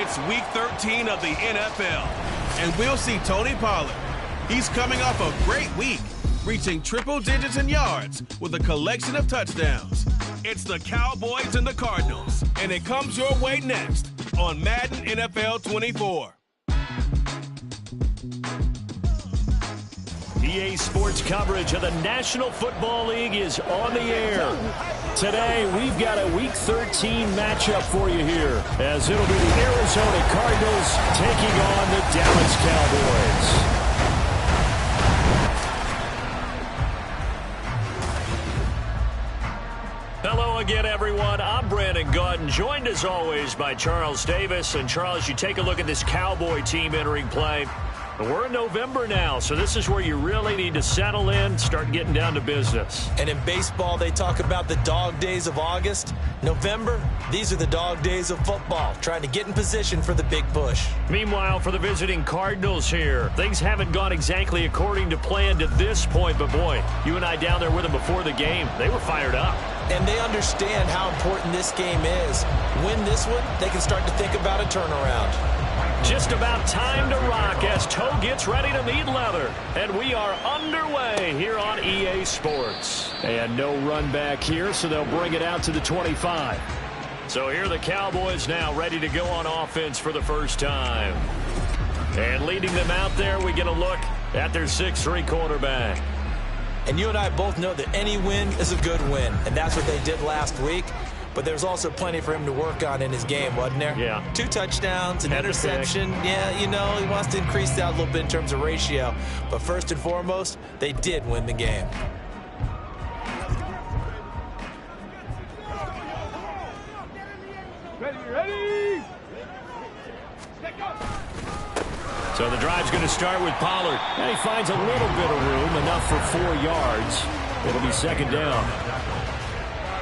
It's Week 13 of the NFL, and we'll see Tony Pollard. He's coming off a great week, reaching triple digits in yards with a collection of touchdowns. It's the Cowboys and the Cardinals, and it comes your way next on Madden NFL 24. EA Sports coverage of the National Football League is on the air. Today, we've got a Week 13 matchup for you here, as it'll be the Arizona Cardinals taking on the Dallas Cowboys. Hello again, everyone. I'm Brandon Gautin, joined as always by Charles Davis. And Charles, you take a look at this Cowboy team entering play. We're in November now, so this is where you really need to settle in, start getting down to business. And in baseball, they talk about the dog days of August. November, these are the dog days of football, trying to get in position for the big push. Meanwhile, for the visiting Cardinals here, things haven't gone exactly according to plan to this point, but boy, you and I down there with them before the game, they were fired up. And they understand how important this game is. Win this one, they can start to think about a turnaround. Just about time to rock as Toe gets ready to meet leather. And we are underway here on EA Sports. And no run back here, so they'll bring it out to the 25. So here are the Cowboys now ready to go on offense for the first time. And leading them out there, we get a look at their 6'3" quarterback. And you and I both know that any win is a good win. And that's what they did last week. But there's also plenty for him to work on in his game, wasn't there? Yeah. 2 touchdowns, an interception. Yeah, you know, he wants to increase that a little bit in terms of ratio. But first and foremost, they did win the game. Ready! So the drive's going to start with Pollard. And he finds a little bit of room, enough for 4 yards. It'll be second down.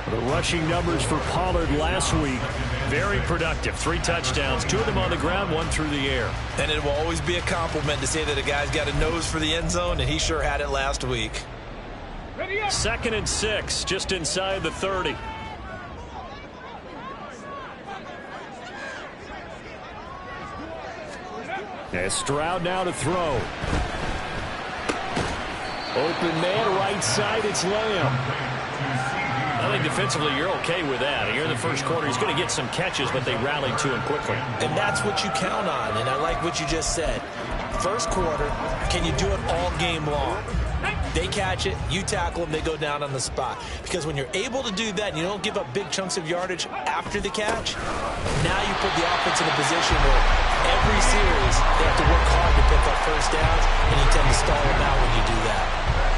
The rushing numbers for Pollard last week, very productive. 3 touchdowns, 2 of them on the ground, 1 through the air. And it will always be a compliment to say that a guy's got a nose for the end zone, and he sure had it last week. 2nd and 6, just inside the 30. And Stroud now to throw. Open man, right side, it's Lamb. I think defensively you're okay with that. Here in the first quarter, he's going to get some catches, but they rallied to him quickly. And that's what you count on, and I like what you just said. First quarter, can you do it all game long? They catch it, you tackle them, they go down on the spot. Because when you're able to do that and you don't give up big chunks of yardage after the catch, now you put the offense in a position where every series they have to work hard to pick up first downs, and you tend to stall them out when you do that.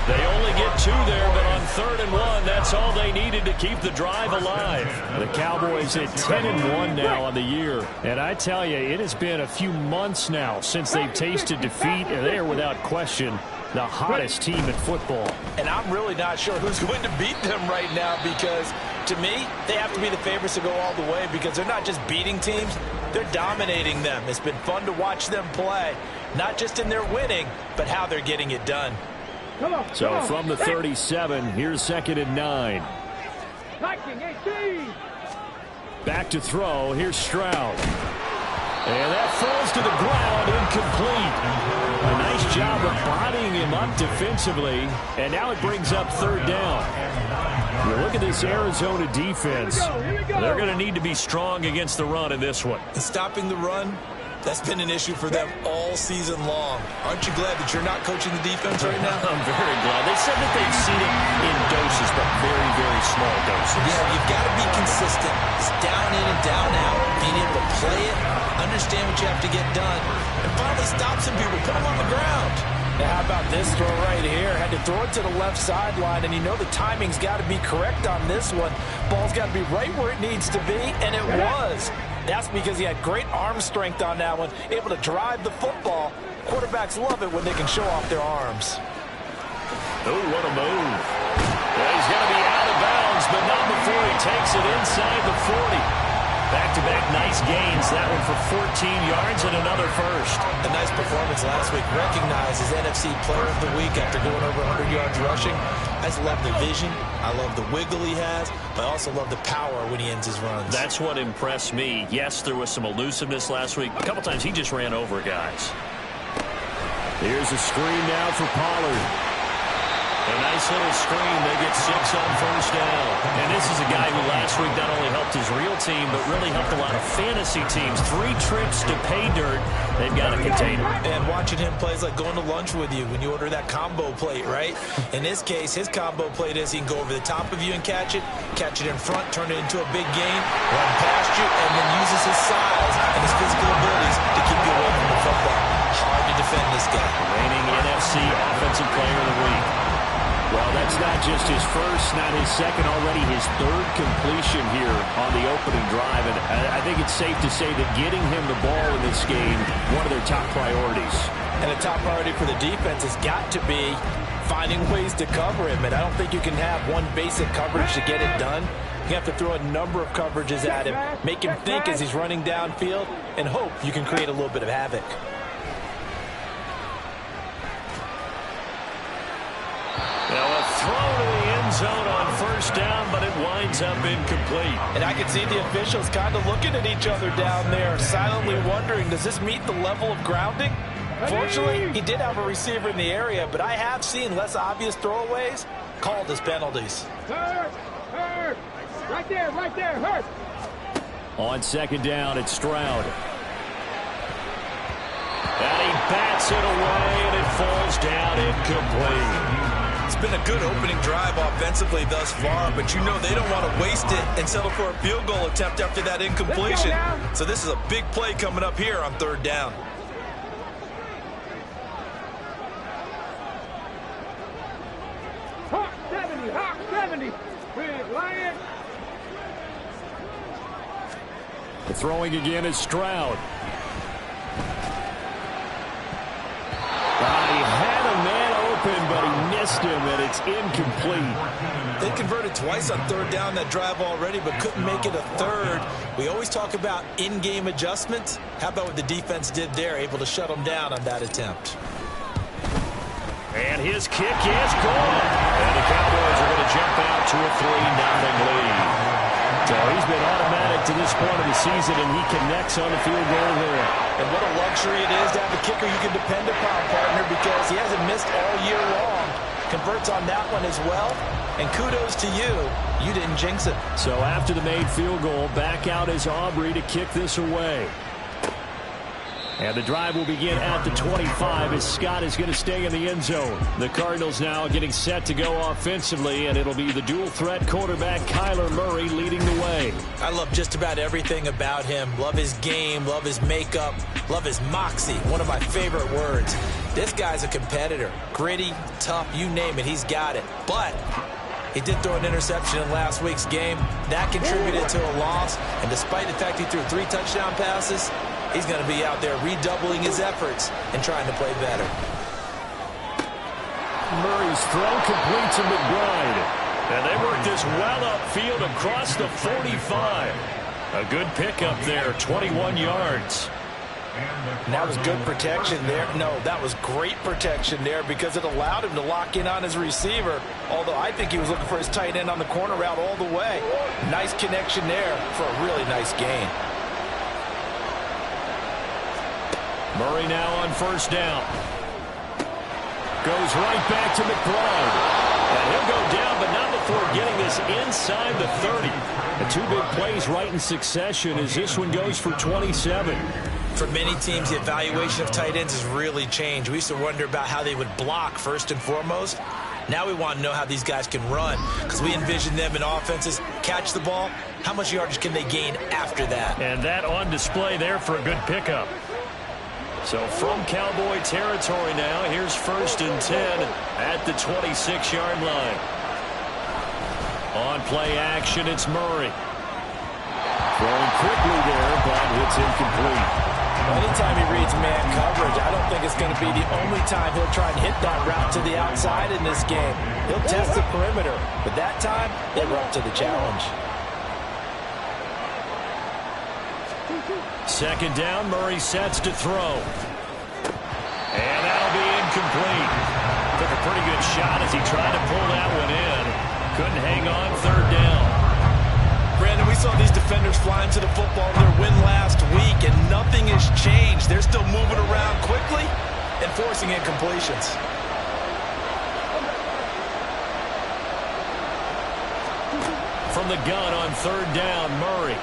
They only get 2 there, but on 3rd and 1, that's all they needed to keep the drive alive. The Cowboys at 10-1 now on the year. And I tell you, it has been a few months now since they've tasted defeat, and they are without question the hottest team in football. And I'm really not sure who's going to beat them right now, because to me, they have to be the favorites to go all the way, because they're not just beating teams, they're dominating them. It's been fun to watch them play, not just in their winning, but how they're getting it done. So from the 37, here's 2nd and 9. Back to throw. Here's Stroud. And that falls to the ground, incomplete. A nice job of bodying him up defensively. And now it brings up 3rd down. You look at this Arizona defense. They're going to need to be strong against the run in this one. Stopping the run, that's been an issue for them all season long. Aren't you glad that you're not coaching the defense right now? I'm very glad. They said that they've seen it in doses, but very, very small doses. Yeah, you've got to be consistent. It's down in and down out. Being able to play it, understand what you have to get done, and finally stop some people, put them on the ground. Now, how about this throw right here? Had to throw it to the left sideline, and you know the timing's got to be correct on this one. Ball's got to be right where it needs to be, and it was. That's because he had great arm strength on that one, able to drive the football. Quarterbacks love it when they can show off their arms. Oh, what a move. Well, he's going to be out of bounds, but not before he takes it inside the 40. Back-to-back nice gains. That one for 14 yards and another first. A nice performance last week. Recognized as NFC Player of the Week after going over 100 yards rushing. I just love the vision, I love the wiggle he has, but I also love the power when he ends his runs. That's what impressed me. Yes, there was some elusiveness last week. A couple times he just ran over guys. Here's a screen now for Pollard. A nice little screen. They get 6 on first down. And this is a guy who last week not only helped his real team, but really helped a lot of fantasy teams. 3 trips to pay dirt. They've got to contain him. And watching him play is like going to lunch with you when you order that combo plate, right? In this case, his combo plate is he can go over the top of you and catch it in front, turn it into a big gain, run past you, and then uses his size and his physical abilities to keep you away from the football. Hard to defend this guy. Reigning NFC Offensive Player of the Week. Well, that's not just his first, not his second, already his 3rd completion here on the opening drive. And I think it's safe to say that getting him the ball in this game, one of their top priorities. And a top priority for the defense has got to be finding ways to cover him. And I don't think you can have one basic coverage to get it done. You have to throw a number of coverages at him, make him think as he's running downfield, and hope you can create a little bit of havoc. Now a throw to the end zone on first down, but it winds up incomplete. And I can see the officials kind of looking at each other down there, silently wondering, does this meet the level of grounding? Fortunately, he did have a receiver in the area, but I have seen less obvious throwaways called as penalties. Hurt! Right there, hurt! On second down, it's Stroud. And he bats it away, and it falls down incomplete. It's been a good opening drive offensively thus far, but you know they don't want to waste it and settle for a field goal attempt after that incompletion. So this is a big play coming up here on 3rd down. Hawk 70, Red Lion. The throwing again is Stroud. He had a man open, but he missed him, and it's incomplete. They converted twice on 3rd down that drive already, but couldn't make it a 3rd. We always talk about in-game adjustments. How about what the defense did there, able to shut them down on that attempt? And his kick is good. And the Cowboys are going to jump out to a 3-0 lead. So he's been automatic to this point of the season, and he connects on the field goal there. And what a luxury it is to have a kicker you can depend upon, partner, because he hasn't missed all year long. Converts on that one as well. And kudos to you. You didn't jinx it. So after the made field goal, back out is Aubrey to kick this away. And the drive will begin at the 25 as Scott is going to stay in the end zone. The Cardinals now getting set to go offensively, and it'll be the dual-threat quarterback Kyler Murray leading the way. I love just about everything about him. Love his game, love his makeup, love his moxie, one of my favorite words. This guy's a competitor. Gritty, tough, you name it, he's got it. But he did throw an interception in last week's game. That contributed to a loss, and despite the fact he threw 3 touchdown passes, he's going to be out there redoubling his efforts and trying to play better. Murray's throw complete to McBride. And they work this well upfield across the 45. A good pickup there, 21 yards. And that was good protection there. No, that was great protection there because it allowed him to lock in on his receiver. Although I think he was looking for his tight end on the corner route all the way. Nice connection there for a really nice gain. Murray now on first down. Goes right back to McBride. And he'll go down, but not before getting this inside the 30. And 2 big plays right in succession as this one goes for 27. For many teams, the evaluation of tight ends has really changed. We used to wonder about how they would block first and foremost. Now we want to know how these guys can run because we envision them in offenses catch the ball. How much yardage can they gain after that? And that on display there for a good pickup. So from Cowboy territory now, here's 1st and 10 at the 26-yard line. On play action, it's Murray. Throwing quickly there, but it's incomplete. Anytime he reads man coverage, I don't think it's going to be the only time he'll try and hit that route to the outside in this game. He'll test the perimeter, but that time, they were up to the challenge. Second down, Murray sets to throw. And that'll be incomplete. Took a pretty good shot as he tried to pull that one in. Couldn't hang on third down. Brandon, we saw these defenders flying to the football in their win last week, and nothing has changed. They're still moving around quickly and forcing incompletions. From the gun on third down, Murray.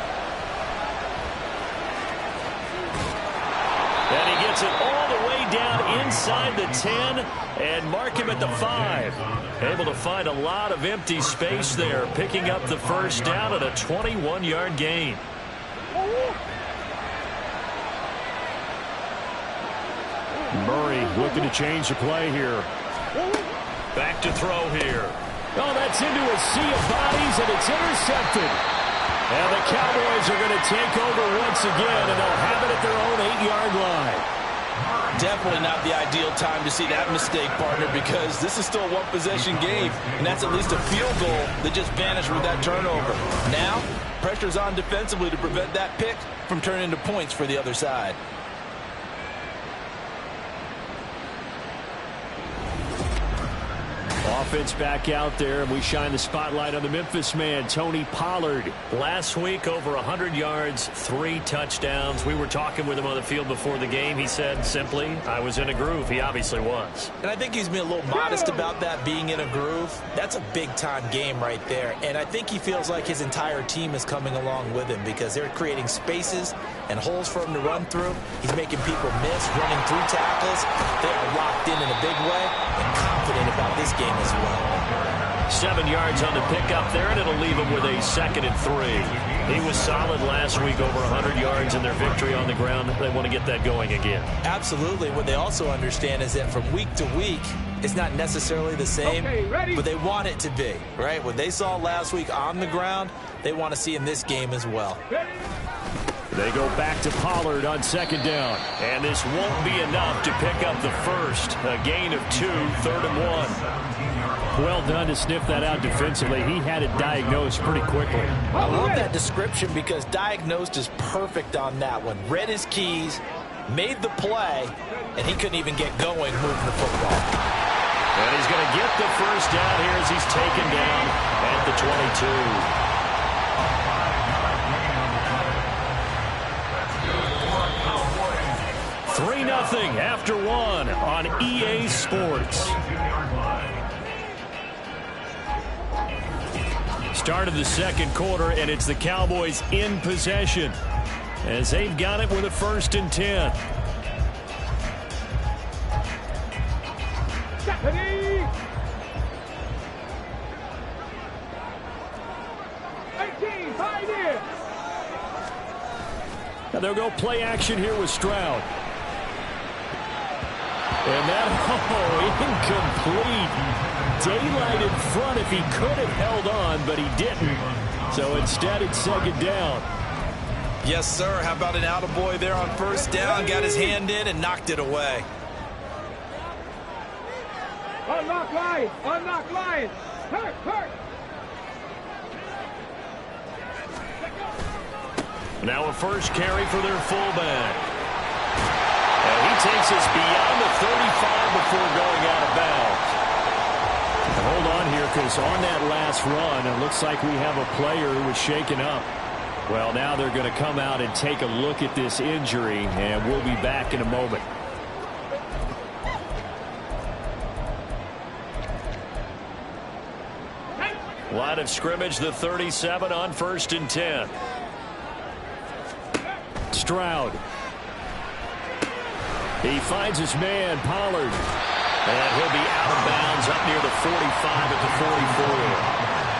And he gets it all the way down inside the 10 and mark him at the 5. Able to find a lot of empty space there, picking up the first down at a 21-yard gain. Murray looking to change the play here. Back to throw here. Oh, that's into a sea of bodies, and it's intercepted. And the Cowboys are going to take over once again, and they'll have it at their own 8-yard line. Definitely not the ideal time to see that mistake, partner, because this is still a one-possession game, and that's at least a field goal that just vanished with that turnover. Now, pressure's on defensively to prevent that pick from turning into points for the other side. Offense back out there, and we shine the spotlight on the Memphis man, Tony Pollard. Last week, over 100 yards, 3 touchdowns. We were talking with him on the field before the game. He said simply, I was in a groove. He obviously was. And I think he's been a little modest about that, being in a groove. That's a big-time game right there. And I think he feels like his entire team is coming along with him because they're creating spaces and holes for him to run through. He's making people miss, running through tackles. They are locked in a big way and confident about this game as well. 7 yards on the pickup there, and it'll leave him with a 2nd and 3. He was solid last week, over 100 yards in their victory on the ground. They want to get that going again. Absolutely. What they also understand is that from week to week, it's not necessarily the same, but they want it to be, right? What they saw last week on the ground, they want to see in this game as well. They go back to Pollard on 2nd down, and this won't be enough to pick up the first. A gain of 2, 3rd and 1. Well done to sniff that out defensively. He had it diagnosed pretty quickly. I love that description because diagnosed is perfect on that one. Read his keys, made the play, and he couldn't even get going moving the football. And he's going to get the first down here as he's taken down at the 22. 3-0 after 1 on EA Sports. Start of the second quarter, and it's the Cowboys in possession as they've got it with a 1st and 10. Now they'll go play action here with Stroud. And that, incomplete. Daylight in front if he could have held on, but he didn't. So instead, it's 2nd down. Yes, sir. How about an attaboy there on 1st down? Got his hand in and knocked it away. Unlock Lions! Unlock Lions! Hurt! Hurt! Now a first carry for their fullback. And he takes us beyond the 35 before going out of bounds. And hold on here, because on that last run, it looks like we have a player who was shaken up. Well, now they're going to come out and take a look at this injury, and we'll be back in a moment. Line of scrimmage, the 37 on 1st and 10. Stroud. He finds his man, Pollard. And he'll be out of bounds up near the 45 at the 44.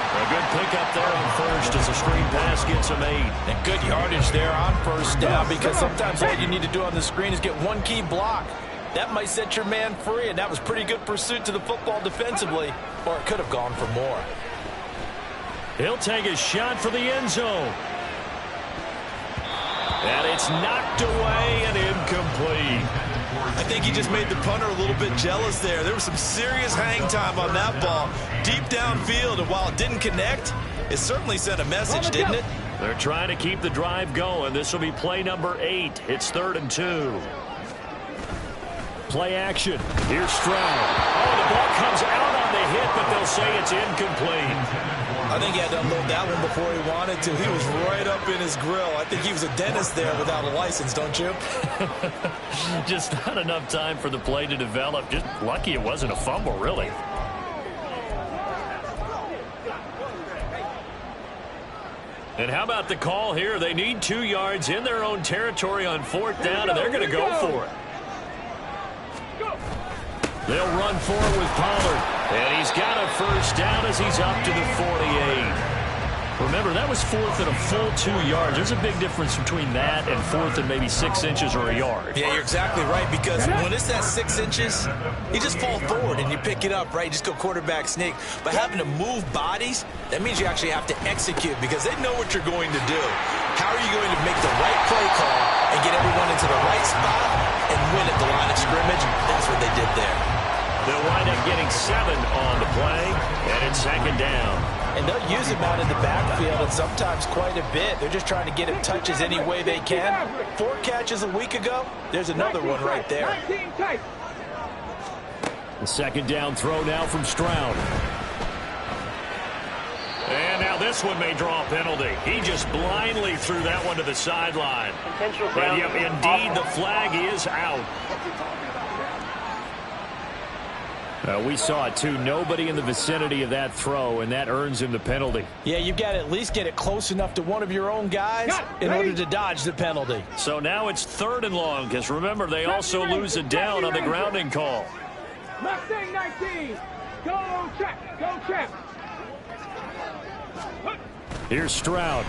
A good pickup there on 1st as a screen pass gets him 8. And good yardage there on 1st down, because sometimes all you need to do on the screen is get one key block. That might set your man free, and that was pretty good pursuit to the football defensively, or it could have gone for more. He'll take a shot for the end zone. And it's knocked away and incomplete. I think he just made the punter a little bit jealous there. There was some serious hang time on that ball deep downfield, and while it didn't connect, it certainly sent a message, didn't it? They're trying to keep the drive going. This will be play number 8. It's 3rd and 2. Play action. Here's Stroud. Oh, the ball comes out on the hit, but they'll say it's incomplete. I think he had to unload that one before he wanted to. He was right up in his grill. I think he was a dentist there without a license, don't you? Just not enough time for the play to develop. Just lucky it wasn't a fumble, really. And how about the call here? They need 2 yards in their own territory on 4th down, and they're going to go for it. They'll run for it with Pollard. And he's got a first down as he's up to the 48. Remember, that was 4th and a full 2 yards. There's a big difference between that and 4th and maybe 6 inches or a yard. Yeah, you're exactly right, because when it's that 6 inches, you just fall forward and you pick it up, right? You just go quarterback sneak. But having to move bodies, that means you actually have to execute because they know what you're going to do. How are you going to make the right play call and get everyone into the right spot and win at the line of scrimmage? That's what they did there. They'll wind up getting 7 on the play, and it's 2nd down. And they'll use him out in the backfield, and sometimes quite a bit. They're just trying to get him touches any way they can. 4 catches a week ago. There's another one right there. The 2nd down throw now from Stroud. And now this one may draw a penalty. He just blindly threw that one to the sideline. And yep, indeed, the flag is out. We saw it, too. Nobody in the vicinity of that throw, and that earns him the penalty. Yeah, you've got to at least get it close enough to one of your own guys in order to dodge the penalty. So now it's 3rd and long, because remember, they also lose a down on the grounding call. Mustang 19. Go check. Go check. Here's Stroud.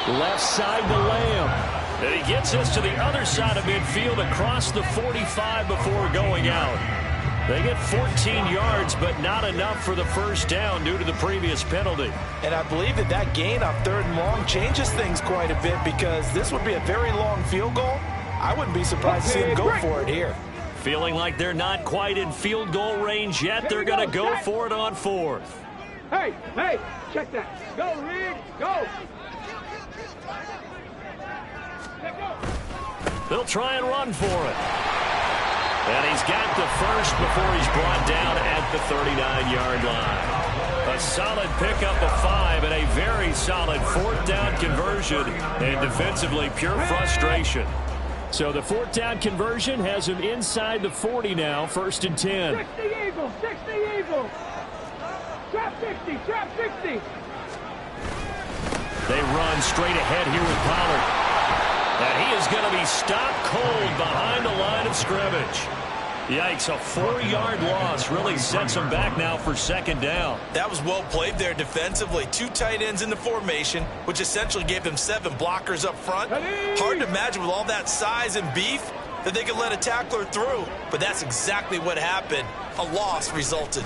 Left side to Lamb. And he gets us to the other side of midfield across the 45 before going out. They get 14 yards, but not enough for the first down due to the previous penalty. And I believe that gain on 3rd and long changes things quite a bit because this would be a very long field goal. I wouldn't be surprised to see him go for it here. Feeling like they're not quite in field goal range yet, they're going to go for it on 4th. Hey, check that. Go, Reed, go. They'll try and run for it. And he's got the first before he's brought down at the 39-yard line. A solid pickup of 5 and a very solid 4th down conversion. And defensively, pure frustration. So the 4th down conversion has him inside the 40 now, 1st and 10. 60 Eagles, 60 Eagles. Trap 60, trap 60. They run straight ahead here with Pollard. And he is going to be stopped cold behind the line of scrimmage. Yikes, a 4-yard loss really sets him back now for 2nd down. That was well played there defensively. 2 tight ends in the formation, which essentially gave him 7 blockers up front. Hard to imagine with all that size and beef that they could let a tackler through. But that's exactly what happened. A loss resulted.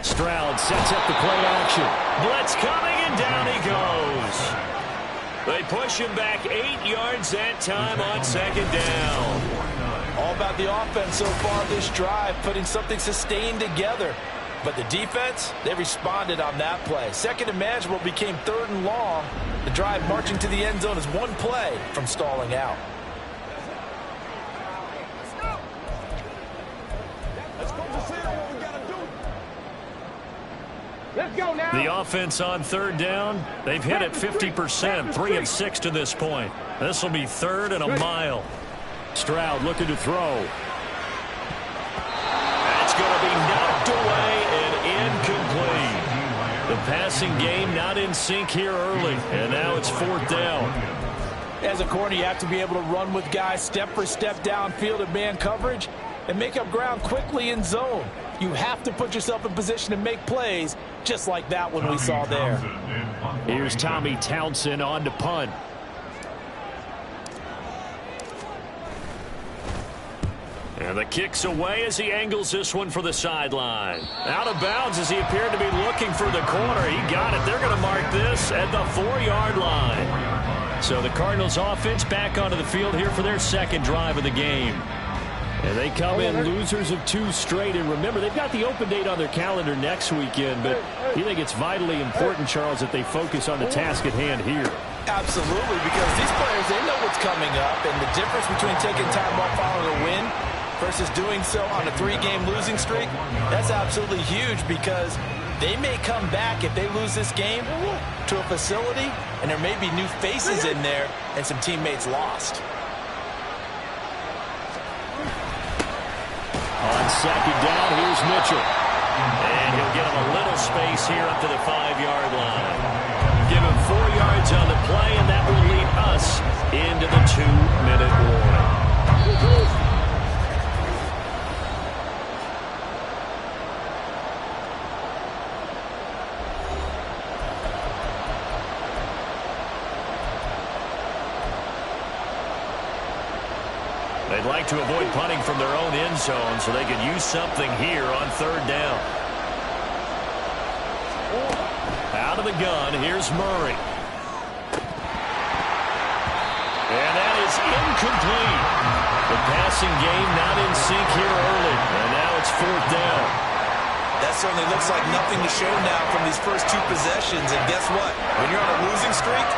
Stroud sets up the play action. Blitz coming, and down he goes. They push him back 8 yards that time on 2nd down. All about the offense so far this drive, putting something sustained together. But the defense, they responded on that play. 2nd and manageable became 3rd and long. The drive marching to the end zone is 1 play from stalling out. Let's go now. The offense on 3rd down, they've hit it 50%, 3 of 6 to this point. This will be 3rd and a mile. Stroud looking to throw. That's going to be knocked away and incomplete. The passing game not in sync here early, and now it's 4th down. As a corner, you have to be able to run with guys step for step downfield in man coverage and make up ground quickly in zone. You have to put yourself in position to make plays, just like that one we saw there. Here's Tommy Townsend on to punt. And the kick's away as he angles this one for the sideline. Out of bounds as he appeared to be looking for the corner. He got it. They're going to mark this at the 4-yard line. So the Cardinals offense back onto the field here for their 2nd drive of the game. And they come in losers of 2 straight. And remember, they've got the open date on their calendar next weekend. But you think it's vitally important, Charles, that they focus on the task at hand here. Absolutely, because these players, they know what's coming up. And the difference between taking time off following a win versus doing so on a 3-game losing streak, that's absolutely huge because they may come back if they lose this game to a facility, and there may be new faces in there and some teammates lost. On second down, here's Mitchell. And he'll get him a little space here up to the 5-yard line. Give him 4 yards on the play, and that will lead us into the 2-minute warning. They'd like to avoid punting from their own end zone so they could use something here on 3rd down. Out of the gun, here's Murray. And that is incomplete. The passing game not in sync here early. And now it's 4th down. That certainly looks like nothing to show now from these first 2 possessions. And guess what? When you're on a losing streak,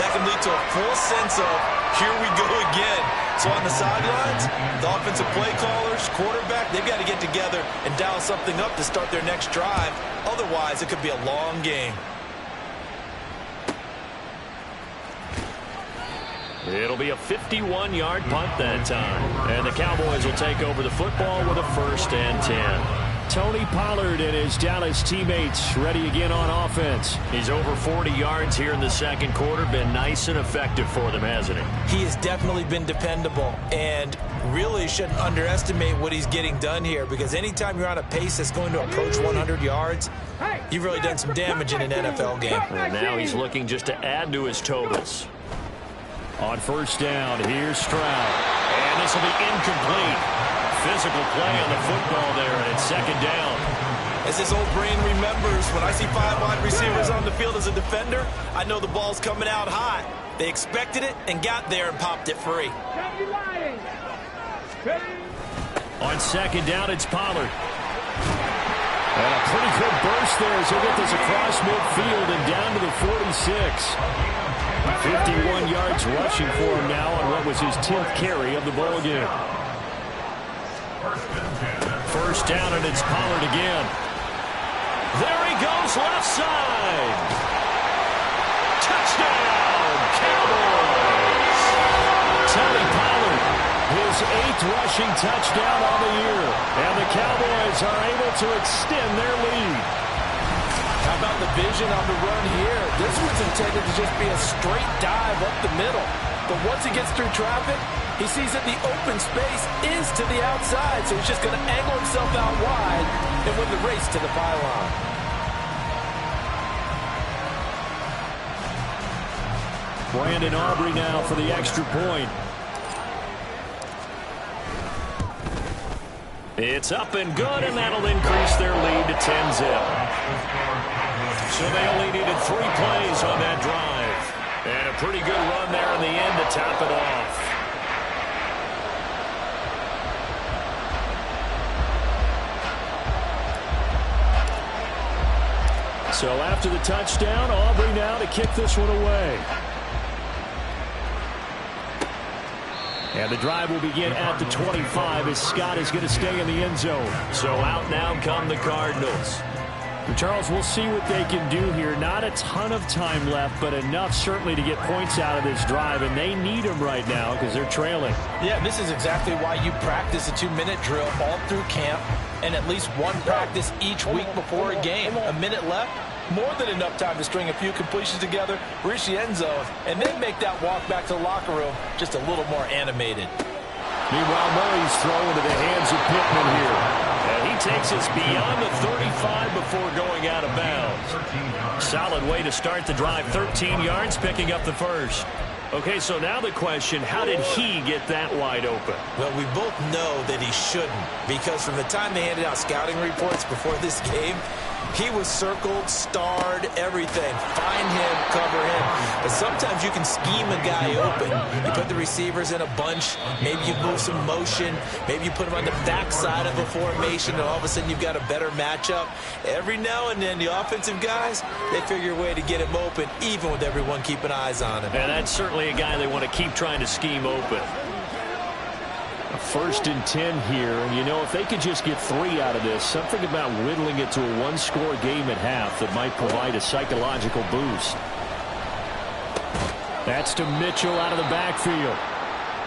that can lead to a full sense of, here we go again. So on the sidelines, the offensive play callers, quarterback, they've got to get together and dial something up to start their next drive. Otherwise, it could be a long game. It'll be a 51-yard punt that time. And the Cowboys will take over the football with a 1st and 10. Tony Pollard and his Dallas teammates ready again on offense. He's over 40 yards here in the 2nd quarter. Been nice and effective for them, hasn't he? He has definitely been dependable and really shouldn't underestimate what he's getting done here, because anytime you're on a pace that's going to approach 100 yards, you've really done some damage in an NFL game. And now he's looking just to add to his totals. On 1st down, here's Stroud. And this will be incomplete. Physical play on the football there, and it's 2nd down. As this old brain remembers, when I see 5 wide receivers on the field as a defender, I know the ball's coming out hot. They expected it and got there and popped it free. On 2nd down, it's Pollard. And a pretty good burst there as he'll get this across midfield and down to the 46. 51 yards rushing for him now on what was his 10th carry of the ball game. 1st down, and it's Pollard again. There he goes, left side. Touchdown, Cowboys. Tony Pollard, his 8th rushing touchdown on the year. And the Cowboys are able to extend their lead. How about the vision on the run here? This was intended to just be a straight dive up the middle. But once he gets through traffic, he sees that the open space is to the outside, so he's just going to angle himself out wide and win the race to the pylon. Brandon Aubrey now for the extra point. It's up and good, and that'll increase their lead to 10-zip. So they only needed 3 plays on that drive. And a pretty good run there in the end to top it off. So after the touchdown, Aubrey now to kick this one away. And the drive will begin at the 25 as Scott is going to stay in the end zone. So out now come the Cardinals. Charles, we'll see what they can do here. Not a ton of time left, but enough certainly to get points out of this drive, and they need them right now because they're trailing. Yeah, this is exactly why you practice a 2-minute drill all through camp and at least one practice each week before a game. A minute left, more than enough time to string a few completions together, reach the end zone, and then make that walk back to the locker room just a little more animated. Meanwhile, Murray's throw into the hands of Pittman here. And he takes us beyond the 35 before going out of bounds. Solid way to start the drive. 13 yards, picking up the first. Okay, so now the question, how did he get that wide open? Well, we both know that he shouldn't, because from the time they handed out scouting reports before this game, he was circled, starred, everything. Find him, cover him. But sometimes you can scheme a guy open. You put the receivers in a bunch. Maybe you move some motion. Maybe you put him on the backside of a formation, and all of a sudden you've got a better matchup. Every now and then, the offensive guys, they figure a way to get him open, even with everyone keeping eyes on him. And that's certainly a guy they want to keep trying to scheme open. 1st and 10 here. And, you know, if they could just get 3 out of this, something about whittling it to a 1-score game at half that might provide a psychological boost. That's to Mitchell out of the backfield.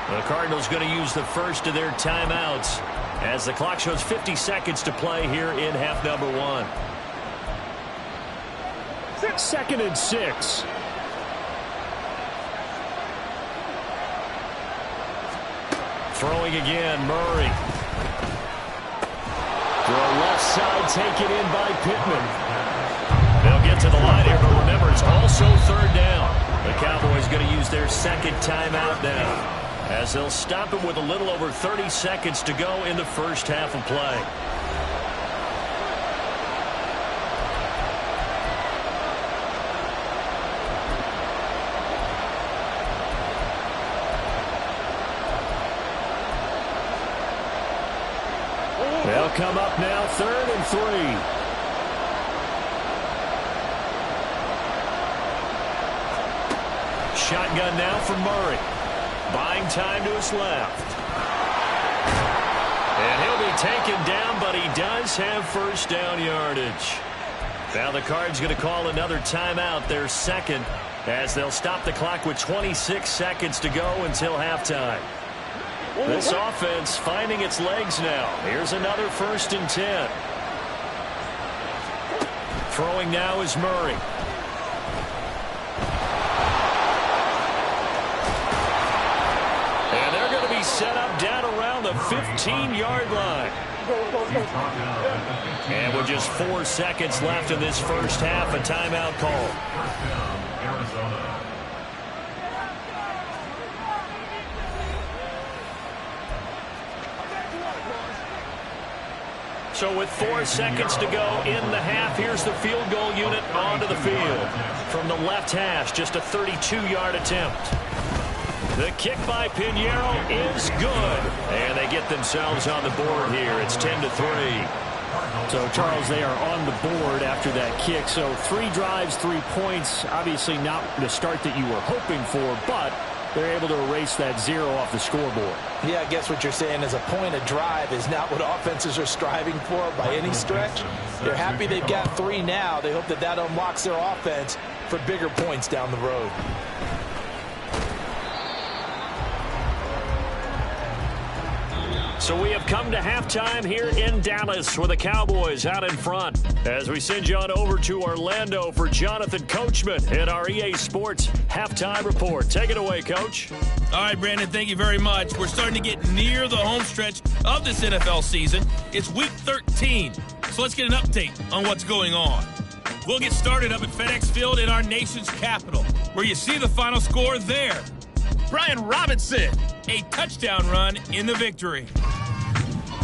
The Cardinals going to use the first of their timeouts as the clock shows 50 seconds to play here in half number 1. 2nd and 6. Throwing again, Murray. Throw left side, taken in by Pittman. They'll get to the line here, but remember, it's also 3rd down. The Cowboys going to use their 2nd timeout now, as they'll stop it with a little over 30 seconds to go in the first half of play. They'll come up now, 3rd and 3. Shotgun now for Murray. Buying time to his left. And he'll be taken down, but he does have 1st down yardage. Now the Cards going to call another timeout, their 2nd, as they'll stop the clock with 26 seconds to go until halftime. This offense finding its legs now. Here's another 1st and 10. Throwing now is Murray. And they're going to be set up down around the 15-yard line. And with just 4 seconds left in this first half, a timeout call. So with 4 seconds to go in the half, here's the field goal unit onto the field. From the left hash, just a 32-yard attempt. The kick by Pinheiro is good. And they get themselves on the board here. It's 10-3. So, Charles, they are on the board after that kick. So 3 drives, 3 points. Obviously not the start that you were hoping for, but they're able to erase that 0 off the scoreboard. Yeah, I guess what you're saying is a point a drive is not what offenses are striving for by any stretch. They're happy they've got 3 now. They hope that that unlocks their offense for bigger points down the road. So we have come to halftime here in Dallas with the Cowboys out in front. As we send you on over to Orlando for Jonathan Coachman in our EA Sports Halftime Report. Take it away, Coach. All right, Brandon, thank you very much. We're starting to get near the home stretch of this NFL season. It's Week 13, so let's get an update on what's going on. We'll get started up at FedEx Field in our nation's capital, where you see the final score there. Brian Robinson, a touchdown run in the victory.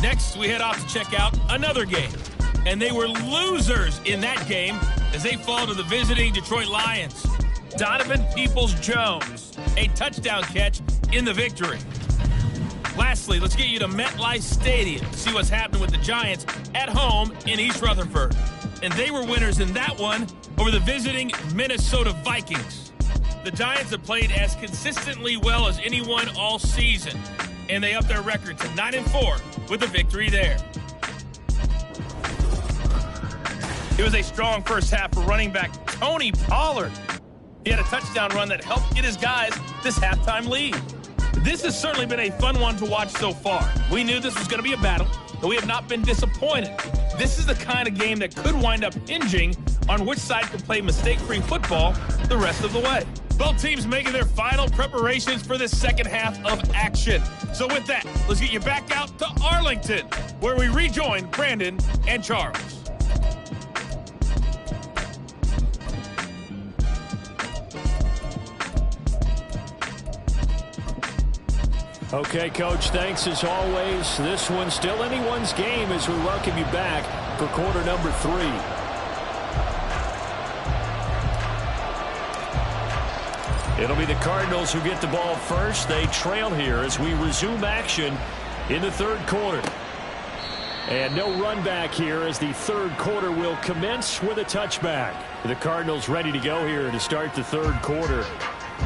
Next, we head off to check out another game. And they were losers in that game as they fall to the visiting Detroit Lions. Donovan Peoples-Jones, a touchdown catch in the victory. Lastly, let's get you to MetLife Stadium to see what's happening with the Giants at home in East Rutherford. And they were winners in that one over the visiting Minnesota Vikings. The Giants have played as consistently well as anyone all season, and they upped their record to 9-4 with a victory there. It was a strong first half for running back Tony Pollard. He had a touchdown run that helped get his guys this halftime lead. This has certainly been a fun one to watch so far. We knew this was going to be a battle, but we have not been disappointed. This is the kind of game that could wind up hinging on which side can play mistake-free football the rest of the way. Both teams making their final preparations for the second half of action. So with that, let's get you back out to Arlington, where we rejoin Brandon and Charles. Okay, Coach, thanks as always. This one's still anyone's game as we welcome you back for quarter number 3. It'll be the Cardinals who get the ball first. They trail here as we resume action in the third quarter. And no run back here as the third quarter will commence with a touchback. The Cardinals ready to go here to start the third quarter.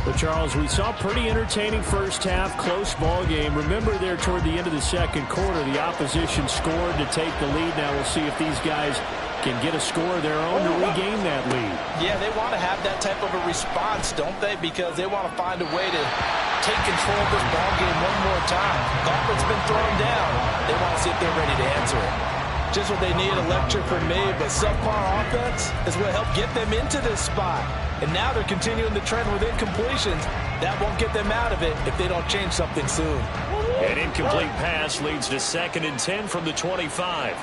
But, Charles, we saw a pretty entertaining first half, close ball game. Remember there toward the end of the second quarter, the opposition scored to take the lead. Now we'll see if these guys can get a score of their own to regain that lead. Yeah, they want to have that type of a response, don't they? Because they want to find a way to take control of this ball game one more time. Gauntlet's been thrown down. They want to see if they're ready to answer it. Just what they need, electric from me, but subpar offense is what helped get them into this spot. And now they're continuing the trend with incompletions. That won't get them out of it if they don't change something soon. An incomplete pass leads to 2nd and 10 from the 25.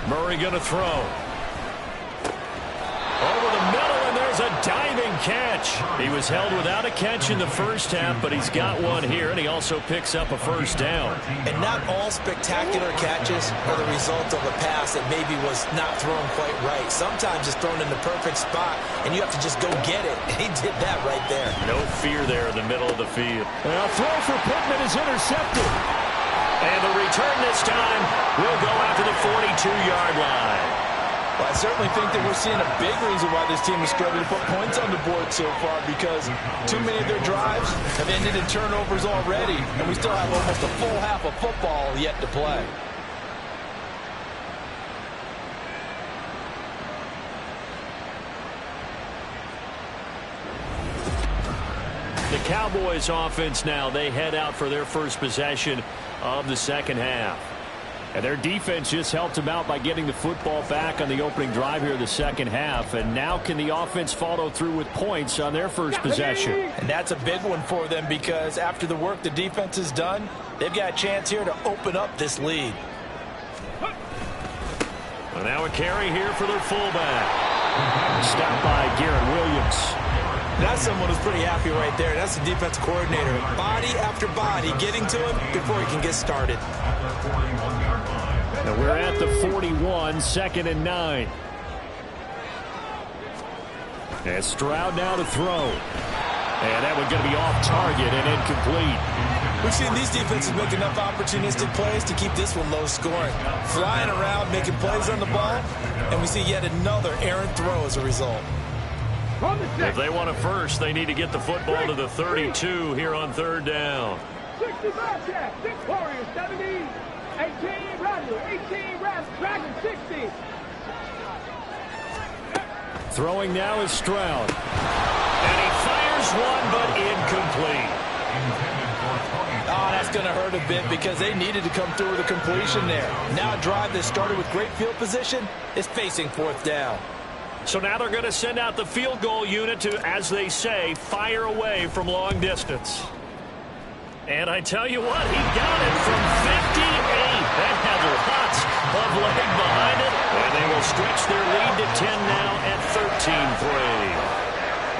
Murray going to throw. Over the middle, and there's a diving catch. He was held without a catch in the first half, but he's got one here, and he also picks up a first down. And not all spectacular catches are the result of a pass that maybe was not thrown quite right. Sometimes it's thrown in the perfect spot, and you have to just go get it. And he did that right there. No fear there in the middle of the field. And a throw for Pittman is intercepted. And the return this time will go out to the 42-yard line. Well, I certainly think that we're seeing a big reason why this team is struggling to put points on the board so far, because too many of their drives have ended in turnovers already, and we still have almost a full half of football yet to play. The Cowboys offense now, they head out for their first possession of the second half. And their defense just helped them out by getting the football back on the opening drive here in the second half. And now can the offense follow through with points on their first possession? And that's a big one for them, because after the work the defense has done, they've got a chance here to open up this lead. Well, now a carry here for their fullback. Stopped by Garrett Williams. That's someone who's pretty happy right there. That's the defense coordinator. Body after body getting to him before he can get started. And we're at the 41, 2nd and 9. And Stroud now to throw. And that one's going to be off target and incomplete. We've seen these defenses make enough opportunistic plays to keep this one low scoring. Flying around, making plays on the ball, and we see yet another errant throw as a result. If they want a first, they need to get the football to the 32 here on 3rd down. 60 Bobcats, 6 Warriors, 70, 18 Rattlers, 18 Dragons, 60. Throwing now is Stroud. And he fires one, but incomplete. Oh, that's going to hurt a bit, because they needed to come through with a completion there. Now a drive that started with great field position is facing 4th down. So now they're going to send out the field goal unit to, as they say, fire away from long distance. And I tell you what, he got it from 58. That had lots of leg behind it. And they will stretch their lead to 10 now at 13-3.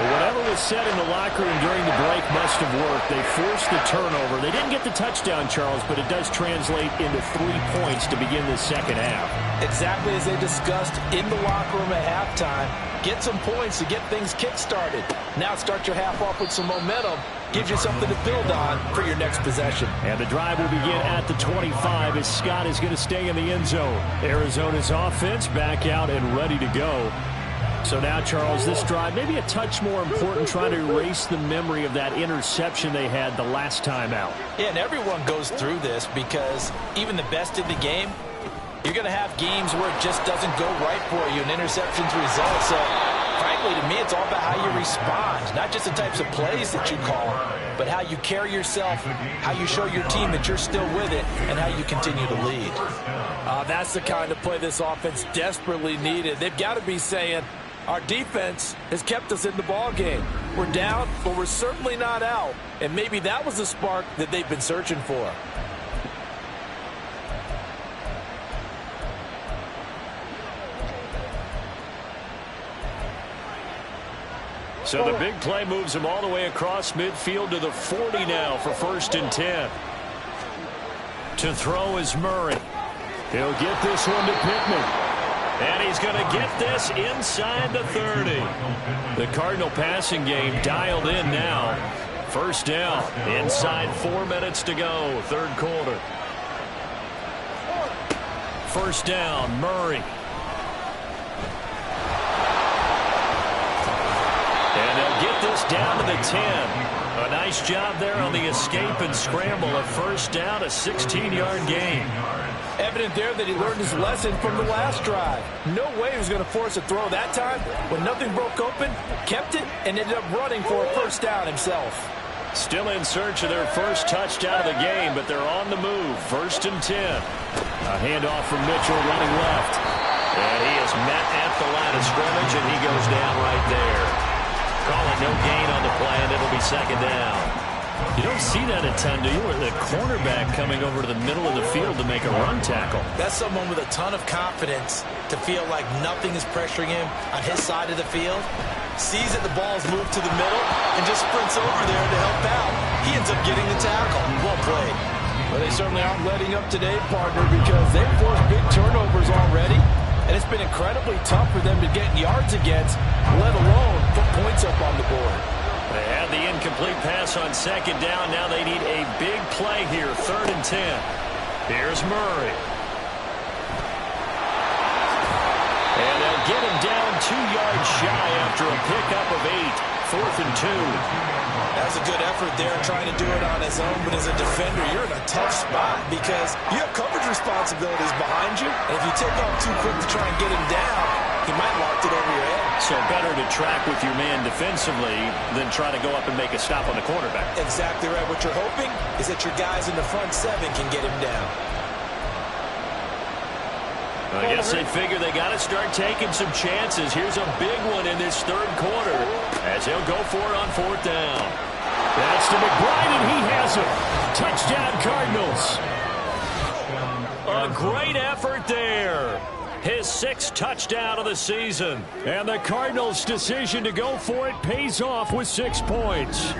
Whatever was said in the locker room during the break must have worked. They forced the turnover. They didn't get the touchdown, Charles, but it does translate into 3 points to begin the second half. Exactly as they discussed in the locker room at halftime. Get some points to get things kick-started. Now start your half off with some momentum. Gives you something to build on for your next possession. And the drive will begin at the 25 as Scott is going to stay in the end zone. Arizona's offense back out and ready to go. So now, Charles, this drive maybe a touch more important, trying to erase the memory of that interception they had the last time out. Yeah, and everyone goes through this, because even the best in the game, you're going to have games where it just doesn't go right for you, and interceptions result. So, frankly, to me, it's all about how you respond, not just the types of plays that you call, but how you carry yourself, how you show your team that you're still with it, and how you continue to lead. That's the kind of play this offense desperately needed. They've got to be saying, our defense has kept us in the ball game. We're down, but we're certainly not out. And maybe that was the spark that they've been searching for. So the big play moves them all the way across midfield to the 40 now for 1st and 10. To throw is Murray. He'll get this one to Pittman. And he's going to get this inside the 30. The Cardinal passing game dialed in now. 1st down. Inside 4 minutes to go. 3rd quarter. 1st down, Murray. the 10. A nice job there on the escape and scramble. A first down, a 16-yard gain. Evident there that he learned his lesson from the last drive. No way he was going to force a throw that time. When nothing broke open, kept it, and ended up running for a first down himself. Still in search of their first touchdown of the game, but they're on the move. 1st and 10. A handoff from Mitchell running left. And he is met at the line of scrimmage, and he goes down right there. Call it no gain on the play, and it'll be 2nd down. You don't see that a ton, do you? With the cornerback coming over to the middle of the field to make a run tackle. That's someone with a ton of confidence to feel like nothing is pressuring him on his side of the field. Sees that the ball is moved to the middle and just sprints over there to help out. He ends up getting the tackle. Well played. Well, they certainly aren't letting up today, partner, because they've forced big turnovers already. And it's been incredibly tough for them to get yards against, let alone put points up on the board. They had the incomplete pass on 2nd down. Now they need a big play here. 3rd and 10. Here's Murray. And they'll get him down 2 yards shy after a pickup of 8. 4th and 2. That was a good effort there trying to do it on his own, but as a defender, you're in a tough spot because you have coverage responsibilities behind you, and if you take off too quick to try and get him down, he might lock it over your head. So better to track with your man defensively than try to go up and make a stop on the quarterback. Exactly right. What you're hoping is that your guys in the front 7 can get him down. I guess they figure they got to start taking some chances. Here's a big one in this 3rd quarter as he'll go for it on 4th down. That's to McBride, and he has it. Touchdown, Cardinals. A great effort there. His 6th touchdown of the season. And the Cardinals' decision to go for it pays off with 6 points.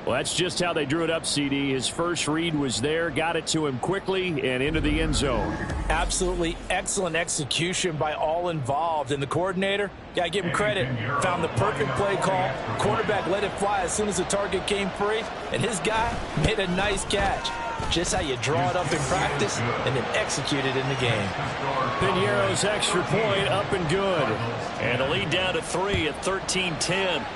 Well, that's just how they drew it up, CD. His first read was there, got it to him quickly, and into the end zone. Absolutely excellent execution by all involved. And the coordinator, gotta give him credit, found the perfect play call. Quarterback let it fly as soon as the target came free, and his guy made a nice catch. Just how you draw it up in practice and then execute it in the game. Piñeiro's extra point up and good. And a lead down to 3 at 13-10.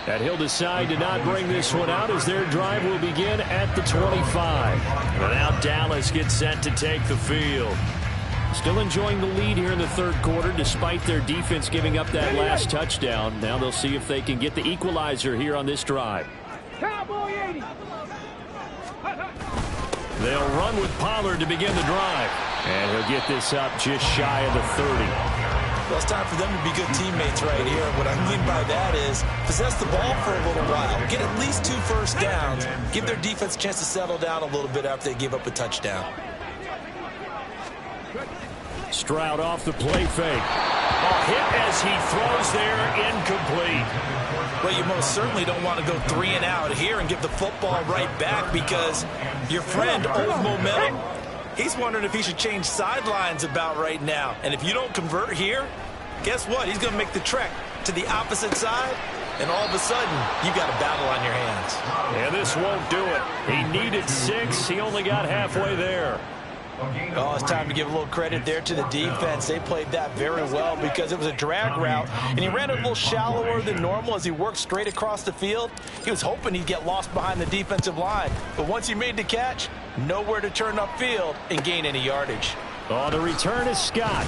And he'll decide to not bring this one out as their drive will begin at the 25. And now Dallas gets set to take the field. Still enjoying the lead here in the 3rd quarter despite their defense giving up that last touchdown. Now they'll see if they can get the equalizer here on this drive. Cowboy 80. They'll run with Pollard to begin the drive. And he'll get this up just shy of the 30. Well, it's time for them to be good teammates right here. What I mean by that is possess the ball for a little while. Get at least 2 first downs. Give their defense a chance to settle down a little bit after they give up a touchdown. Stroud off the play fake. A hit as he throws there, incomplete. Well, you most certainly don't want to go 3 and out here and give the football right back because your friend, old momentum, he's wondering if he should change sidelines about right now. And if you don't convert here, guess what? He's going to make the trek to the opposite side, and all of a sudden, you got a battle on your hands. And this won't do it. He needed 6. He only got halfway there. Oh, it's time to give a little credit there to the defense. They played that very well because it was a drag route, and he ran it a little shallower than normal as he worked straight across the field. He was hoping he'd get lost behind the defensive line, but once he made the catch, nowhere to turn upfield and gain any yardage. On the return is Scott.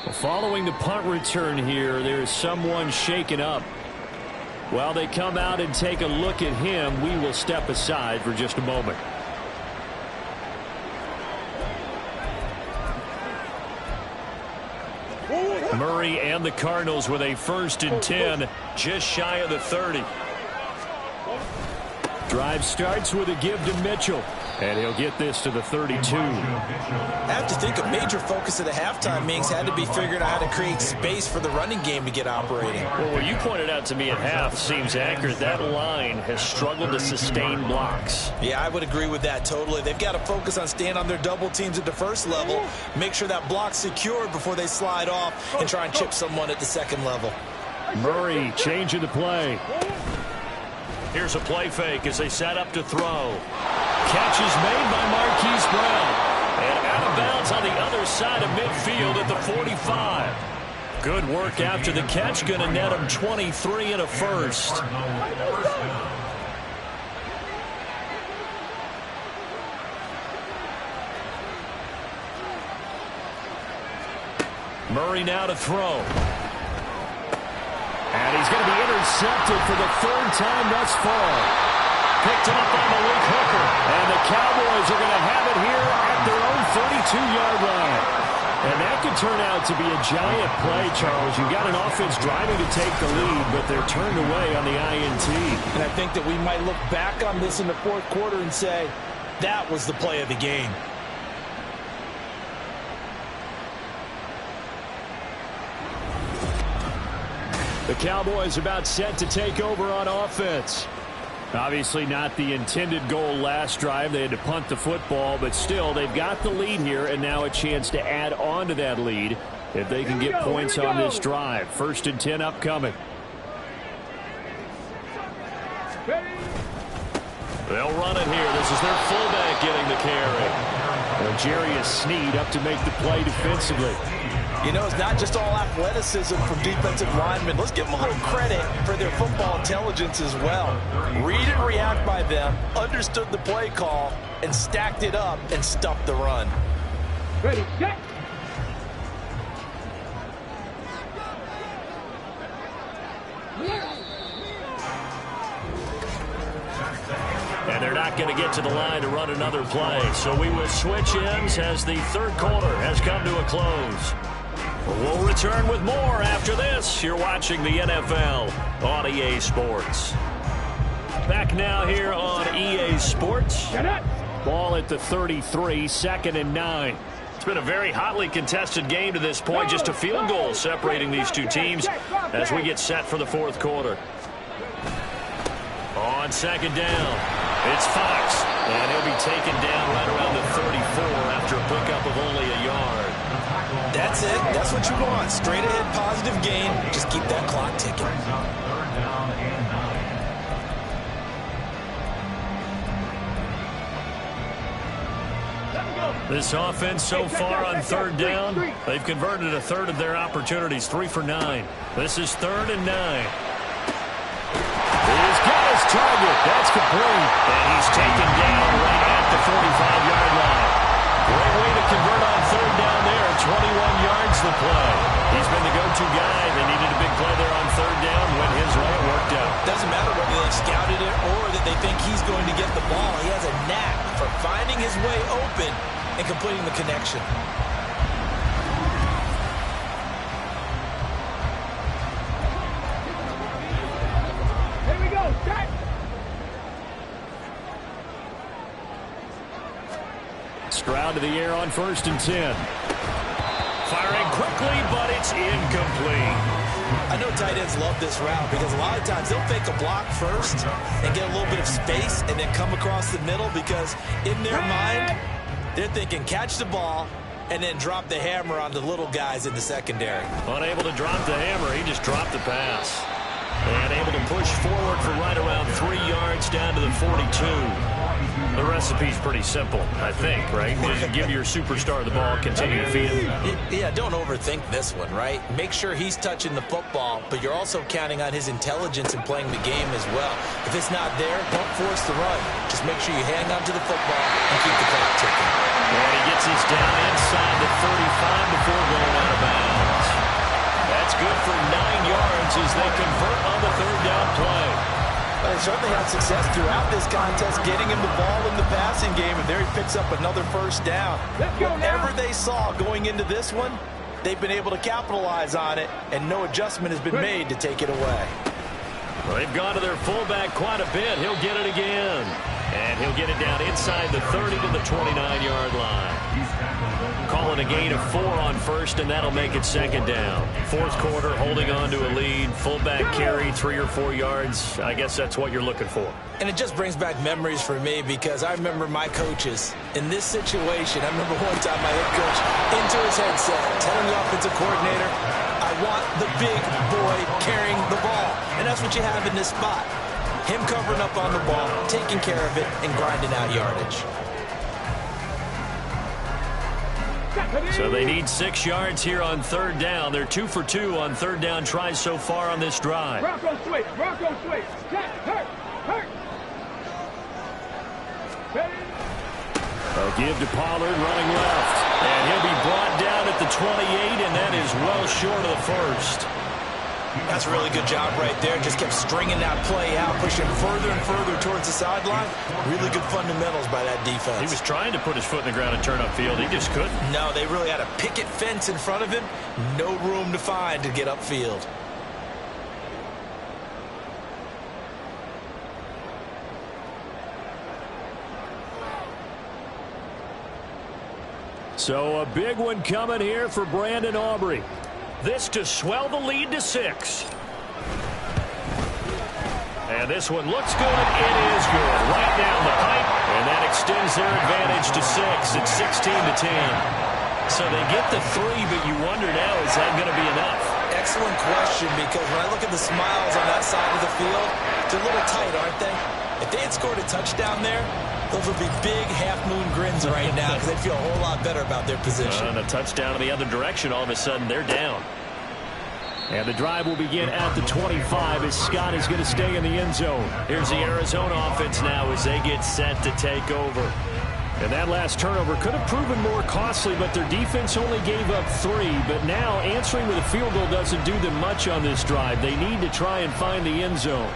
Well, following the punt return here, there's someone shaken up. While they come out and take a look at him, we will step aside for just a moment. Murray and the Cardinals with a 1st and 10, just shy of the 30. Drive starts with a give to Mitchell, and he'll get this to the 32. I have to think a major focus of the halftime meetings had to be figuring out how to create space for the running game to get operating. Well, what you pointed out to me at half seems accurate. That line has struggled to sustain blocks. Yeah, I would agree with that totally. They've got to focus on staying on their double teams at the first level, make sure that block's secured before they slide off and try and chip someone at the second level. Murray changing the play. Here's a play fake as they set up to throw. Catch is made by Marquise Brown. And out of of bounds on the other side of midfield at the 45. Good work after the catch. Going to net him 23 and a first. Murray now to throw. And he's going to be intercepted for the third time thus far. Picked him up on the weak hooker. And the Cowboys are going to have it here at their own 32-yard line. And that could turn out to be a giant play, Charles. You've got an offense driving to take the lead, but they're turned away on the INT. And I think that we might look back on this in the fourth quarter and say, that was the play of the game. The Cowboys about set to take over on offense. Obviously not the intended goal last drive. They had to punt the football, but still they've got the lead here and now a chance to add on to that lead if they can get points on this drive. 1st and 10 upcoming. They'll run it here. This is their fullback getting the carry. Jarius Sneed up to make the play defensively. You know, it's not just all athleticism from defensive linemen. Let's give them a little credit for their football intelligence as well. Read and react by them, understood the play call, and stacked it up and stuffed the run. Ready, set. And they're not going to get to the line to run another play. So we will switch ends as the third quarter has come to a close. We'll return with more after this. You're watching the NFL on EA Sports. Back now here on EA Sports. Ball at the 33, 2nd and 9. It's been a very hotly contested game to this point. Just a field goal separating these two teams as we get set for the fourth quarter. On 2nd down, it's Fox. And he'll be taken down right around the 34 after a pickup of only a yard. That's it. That's what you want. Straight ahead positive gain. Just keep that clock ticking. This offense so far on 3rd down, they've converted a third of their opportunities, 3 for 9. This is 3rd and 9. He's got his target. That's complete. And he's taken down right at the 45-yard line. Great way to convert on 3rd down there. 21 yards the play. He's been the go-to guy. They needed a big play there on 3rd down. Went his way. It worked out. Doesn't matter whether they've scouted it or that they think he's going to get the ball. He has a knack for finding his way open and completing the connection. Here we go, set. Stroud to the air on 1st and 10. Firing quickly, but it's incomplete. I know tight ends love this route because a lot of times they'll fake a block first and get a little bit of space and then come across the middle because in their mind, they're thinking catch the ball and then drop the hammer on the little guys in the secondary. Unable to drop the hammer, he just dropped the pass. And able to push forward for right around 3 yards down to the 42. The recipe's pretty simple, I think, right? Just give your superstar the ball, continue to feed him. Yeah, don't overthink this one, right? Make sure he's touching the football, but you're also counting on his intelligence in playing the game as well. If it's not there, don't force the run. Just make sure you hang on to the football and keep the clock ticking. And he gets us down inside the 35 before going out of bounds. That's good for 9 yards as they convert on the 3rd down play. They certainly had success throughout this contest getting him the ball in the passing game, and there he picks up another 1st down. Whatever they saw going into this one, they've been able to capitalize on it, and no adjustment has been made to take it away. Well, they've gone to their fullback quite a bit. He'll get it again. And he'll get it down inside the 30 to the 29-yard line. Calling a gain of 4 on 1st, and that'll make it 2nd down. 4th quarter, holding on to a lead. Fullback carry, 3 or 4 yards. I guess that's what you're looking for. And it just brings back memories for me because I remember my coaches in this situation. I remember one time my head coach into his headset telling the offensive coordinator, I want the big boy carrying the ball. And that's what you have in this spot. Him covering up on the ball, taking care of it, and grinding out yardage. So they need 6 yards here on third down. They're 2 for 2 on third down tries so far on this drive. Bronco switch. Bronco switch. Jack, hurt. They'll give to Pollard running left. And he'll be brought down at the 28, and that is well short of the first. That's a really good job right there. Just kept stringing that play out, pushing further and further towards the sideline. Really good fundamentals by that defense. He was trying to put his foot in the ground and turn upfield. He just couldn't. No, they really had a picket fence in front of him. No room to find to get upfield. So a big one coming here for Brandon Aubrey. This to swell the lead to 6. And this one looks good. It is good. Right down the pipe. And that extends their advantage to 6. It's 16-10. So they get the 3, but you wonder now, is that going to be enough? Excellent question, because when I look at the smiles on that side of the field, they're a little tight, aren't they? If they had scored a touchdown there, those would be big half-moon grins right now because they'd feel a whole lot better about their position. And a touchdown in the other direction, all of a sudden they're down. And the drive will begin at the 25 as Scott is going to stay in the end zone. Here's the Arizona offense now as they get set to take over. And that last turnover could have proven more costly, but their defense only gave up 3. But now answering with a field goal doesn't do them much on this drive. They need to try and find the end zone.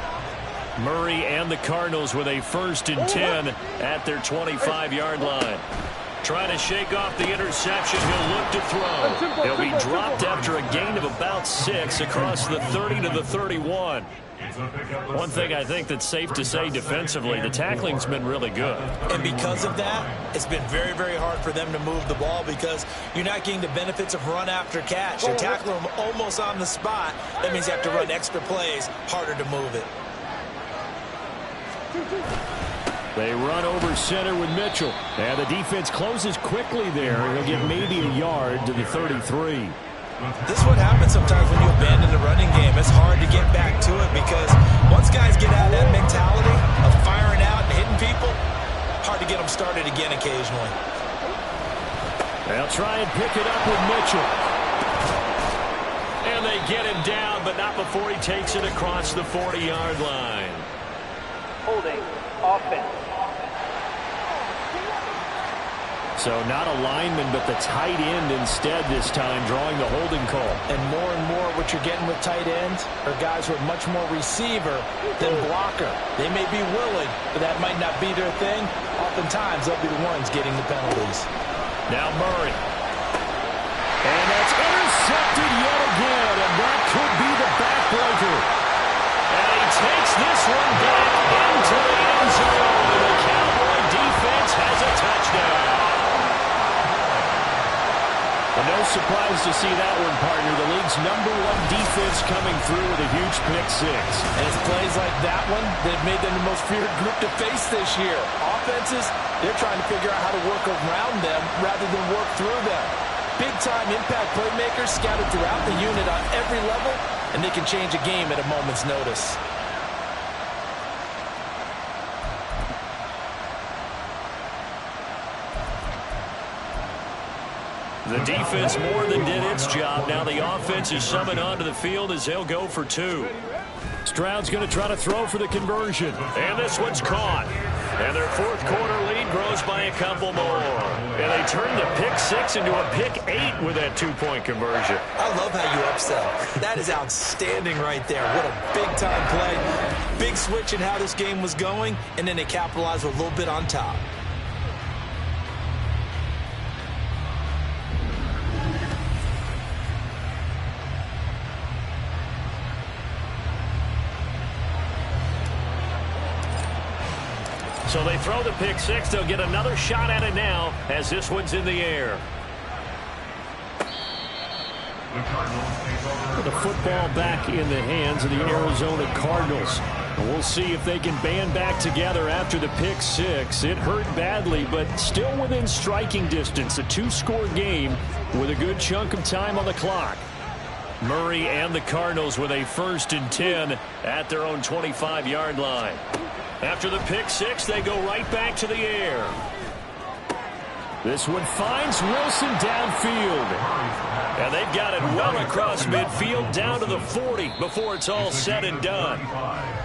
Murray and the Cardinals with a 1st and 10 at their 25-yard line. Trying to shake off the interception. He'll look to throw. He'll be dropped after a gain of about 6 across the 30 to the 31. One thing I think that's safe to say defensively, the tackling's been really good. And because of that, it's been very, very hard for them to move the ball because you're not getting the benefits of run after catch. They're tackling them almost on the spot. That means you have to run extra plays, harder to move it. They run over center with Mitchell. And the defense closes quickly there. He'll get maybe a yard to the 33. This is what happens sometimes when you abandon the running game. It's hard to get back to it because once guys get out of that mentality of firing out and hitting people, hard to get them started again occasionally. They'll try and pick it up with Mitchell. And they get him down, but not before he takes it across the 40-yard line. Holding. Offense. So not a lineman, but the tight end instead this time, drawing the holding call. And more what you're getting with tight ends are guys who are much more receiver than blocker. They may be willing, but that might not be their thing. Oftentimes, they'll be the ones getting the penalties. Now Murray. And that's intercepted yet again, and that could be the backbreaker. And he takes this one back into the end zone. The Cowboy defense has a touchdown. And no surprise to see that one, partner. The league's #1 defense coming through with a huge pick 6. And it's plays like that one that made them the most feared group to face this year. Offenses, they're trying to figure out how to work around them rather than work through them. Big-time impact playmakers scattered throughout the unit on every level, and they can change a game at a moment's notice. The defense more than did its job. Now the offense is summoned onto the field as they'll go for 2. Stroud's going to try to throw for the conversion. And this one's caught. And their 4th quarter lead grows by a couple more. And they turn the pick 6 into a pick 8 with that 2-point conversion. I love how you upsell. That is outstanding right there. What a big-time play. Big switch in how this game was going, and then they capitalized with a little bit on top. So they throw the pick 6. They'll get another shot at it now as this one's in the air. The football back in the hands of the Arizona Cardinals. And we'll see if they can band back together after the pick 6. It hurt badly, but still within striking distance. A 2-score game with a good chunk of time on the clock. Murray and the Cardinals with a 1st and 10 at their own 25-yard line. After the pick 6, they go right back to the air. This one finds Wilson downfield. And they've got it well across midfield down to the 40 before it's all said and done.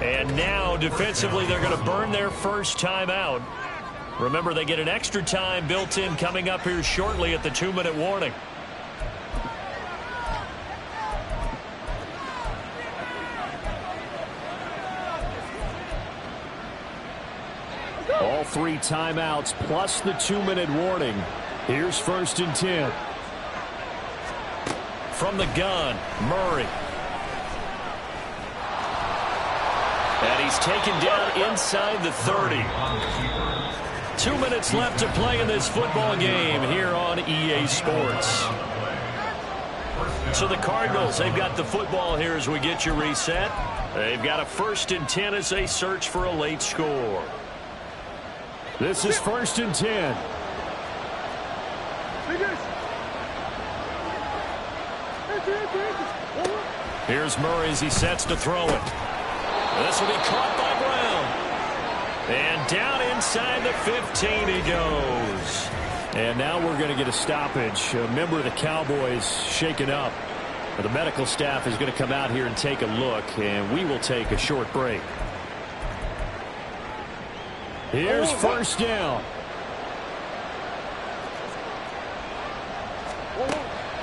And now defensively they're going to burn their first timeout. Remember, they get an extra time built in coming up here shortly at the 2-minute warning. All 3 timeouts plus the 2-minute warning. Here's 1st and 10. From the gun, Murray. And he's taken down inside the 30. 2 minutes left to play in this football game here on EA Sports. So the Cardinals, they've got the football here as we get you reset. They've got a 1st and 10 as they search for a late score. This is 1st and 10. Here's Murray as he sets to throw it. This will be caught by Brown. And down inside the 15 he goes. And now we're going to get a stoppage. A member of the Cowboys shaken up. The medical staff is going to come out here and take a look, and we will take a short break. Here's 1st down.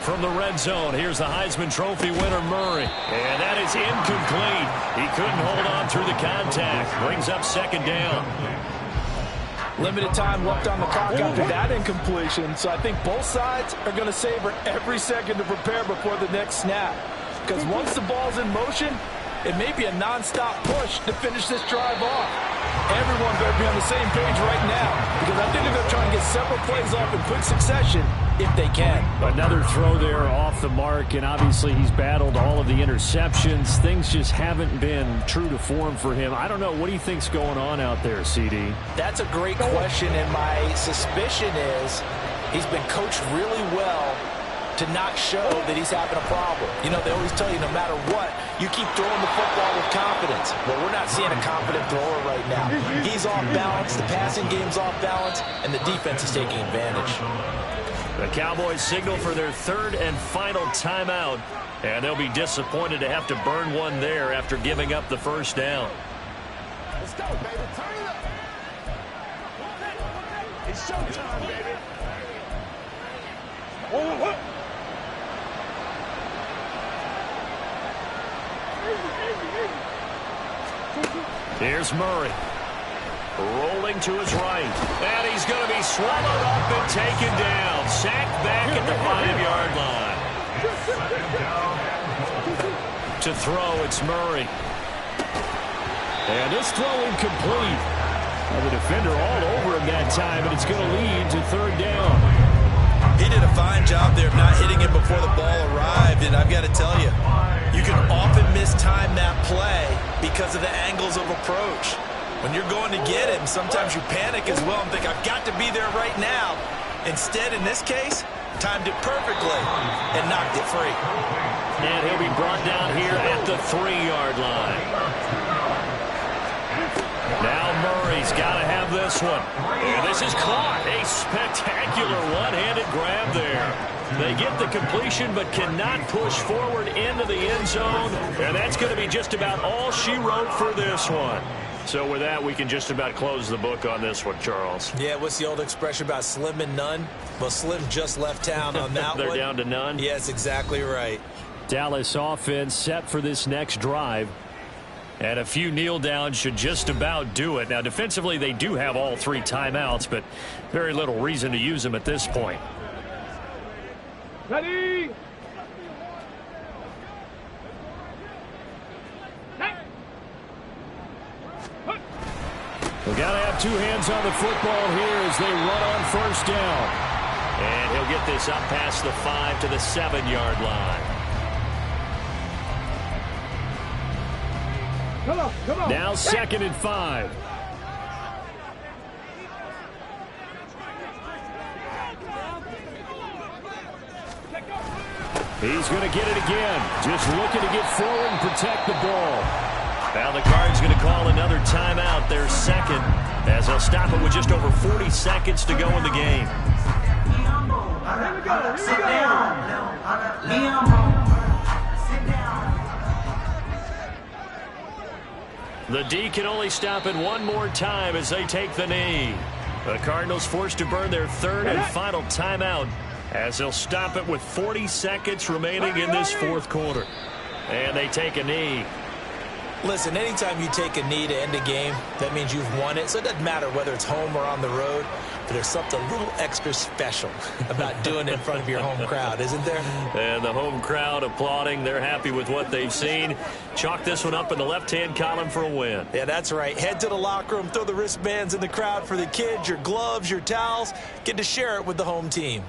From the red zone, here's the Heisman Trophy winner, Murray. And that is incomplete. He couldn't hold on through the contact. Brings up 2nd down. Limited time left on the clock after that incompletion, so I think both sides are going to savor every second to prepare before the next snap. Because once the ball's in motion, it may be a non-stop push to finish this drive off. Everyone better be on the same page right now, because I think they're going to try and get several plays off in quick succession if they can. Another throw there off the mark, and obviously he's battled all of the interceptions. Things just haven't been true to form for him. I don't know. What do you think's going on out there, CD? That's a great question, and my suspicion is he's been coached really well to not show that he's having a problem. You know, they always tell you no matter what, you keep throwing the football with confidence. Well, we're not seeing a confident thrower right now. He's off balance, the passing game's off balance, and the defense is taking advantage. The Cowboys signal for their 3rd and final timeout, and they'll be disappointed to have to burn one there after giving up the 1st down. Let's go, baby. Turn it up. It's showtime, baby. Whoa. Here's Murray. Rolling to his right. And he's going to be swallowed up and taken down. Sacked back at the 5-yard line. To throw, it's Murray. And this throw incomplete. The defender all over him that time, and it's going to lead to 3rd down. He did a fine job there of not hitting him before the ball arrived, and I've got to tell you, you can often mistime that play because of the angles of approach. When you're going to get him, sometimes you panic as well and think, I've got to be there right now. Instead, in this case, timed it perfectly and knocked it free. And he'll be brought down here at the 3-yard line. Now Murray's got to have this one. And this is caught. A spectacular one-handed grab there. They get the completion but cannot push forward into the end zone. And that's going to be just about all she wrote for this one. So with that, we can just about close the book on this one, Charles. Yeah, what's the old expression about slim and none? Well, Slim just left town on that They're one. down to none? Yes, exactly right. Dallas offense set for this next drive. And a few kneel downs should just about do it. Now, defensively, they do have all 3 timeouts, but very little reason to use them at this point. Ready? We've got to have 2 hands on the football here as they run on 1st down. And he'll get this up past the 5 to the 7-yard line. Come on. Now 2nd and 5. He's going to get it again. Just looking to get forward and protect the ball. Now the Cards going to call another timeout, their 2nd, as they'll stop it with just over 40 seconds to go in the game. Sit down. The D can only stop it one more time as they take the knee. The Cardinals forced to burn their third and final timeout as they'll stop it with 40 seconds remaining in this fourth quarter. And they take a knee. Listen, anytime you take a knee to end a game, that means you've won it. So it doesn't matter whether it's home or on the road, but there's something a little extra special about doing it in front of your home crowd, isn't there? And the home crowd applauding. They're happy with what they've seen. Chalk this one up in the left-hand column for a win. Yeah, that's right. Head to the locker room, throw the wristbands in the crowd for the kids, your gloves, your towels. Get to share it with the home team.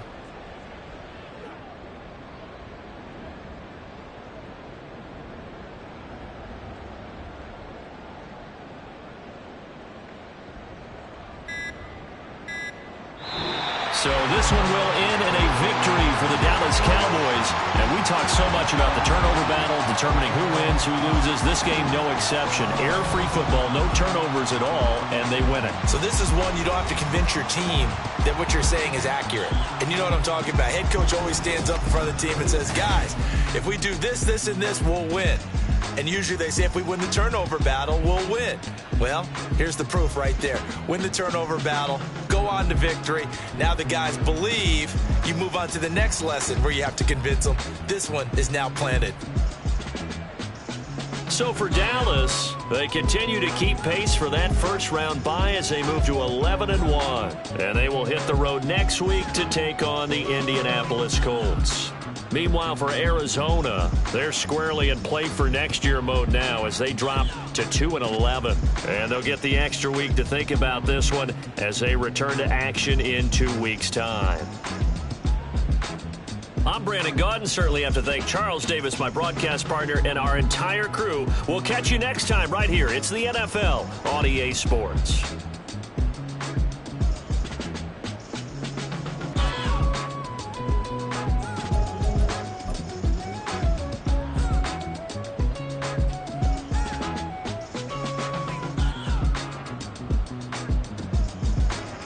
So this one will end in a victory for the Dallas Cowboys. And we talk so much about the turnover battle, determining who wins, who loses. This game, no exception. Error-free football, no turnovers at all, and they win it. So this is one you don't have to convince your team that what you're saying is accurate. And you know what I'm talking about. Head coach always stands up in front of the team and says, guys, if we do this, this, and this, we'll win. And usually they say if we win the turnover battle, we'll win. Well, here's the proof right there. Win the turnover battle, go on to victory. Now the guys believe. You move on to the next lesson where you have to convince them. This one is now planted. So for Dallas, they continue to keep pace for that first-round bye as they move to 11-1. And they will hit the road next week to take on the Indianapolis Colts. Meanwhile, for Arizona, they're squarely in play for next year mode now as they drop to 2-11. And they'll get the extra week to think about this one as they return to action in 2 weeks' time. I'm Brandon Gaudin. Certainly have to thank Charles Davis, my broadcast partner, and our entire crew. We'll catch you next time right here. It's the NFL on EA Sports.